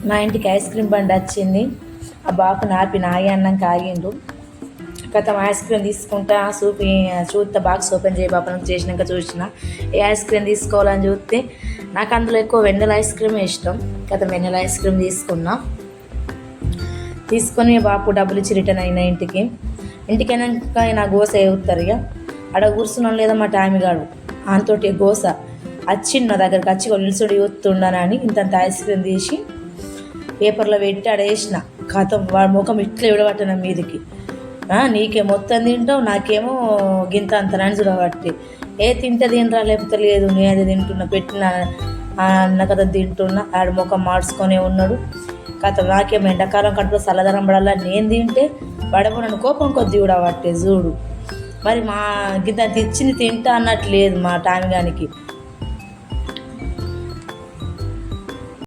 మా ఇంటికి ice cream బండి వచ్చింది. ఆ బాపు నాపి నాగి అన్నాక ఆగిండు. గతం ఐస్ క్రీమ్ తీసుకుంటా చూస్తా బాక్స్ ఓపెన్ చేయ బాపనకు చేసినాక చూసిన ఏ ఐస్ క్రీమ్ తీసుకోవాలని చూస్తే నాకు అందులో ఎక్కువ వెన్నెల ఐస్ క్రీమ్ ఇష్టం. గతం వెన్నెల ఐస్ క్రీమ్ తీసుకొని బాపు డబ్బులు ఇచ్చి రిటర్న్ అయినా ఇంటికి అయినాక నా గోస ఏవుతారు. ఇక ఆడ కూర్చున్నాం లేదా మా టామిగాడు అంతోటి గోస వచ్చిండు నా దగ్గరికి వచ్చి నిలుసుడు యూతుండనని ఇంతంత ఐస్ క్రీమ్ తీసి పేపర్లో పెట్టి ఆడేసిన కథం వాడి ముఖం ఇట్లా విడబట్టిన మీదికి. నీకే మొత్తం తింటావు, నాకేమో గింత అంతనని చూడబట్టి తింటే తినరా లేకపోతే లేదు, నేను అది తింటున్నా పెట్టిన అన్న కథ తింటున్నా. ఆడ ముఖం మార్చుకొనే ఉన్నాడు. కథ నాకేమో ఎండాకాలం కడుపులో చల్లదనం పడాలా నేను తింటే పడము నన్ను కోపం కొద్ది కూడా పట్టే చూడు. మరి మా గింత తెచ్చింది తింటా అన్నట్టు లేదు మా టామిగానికి.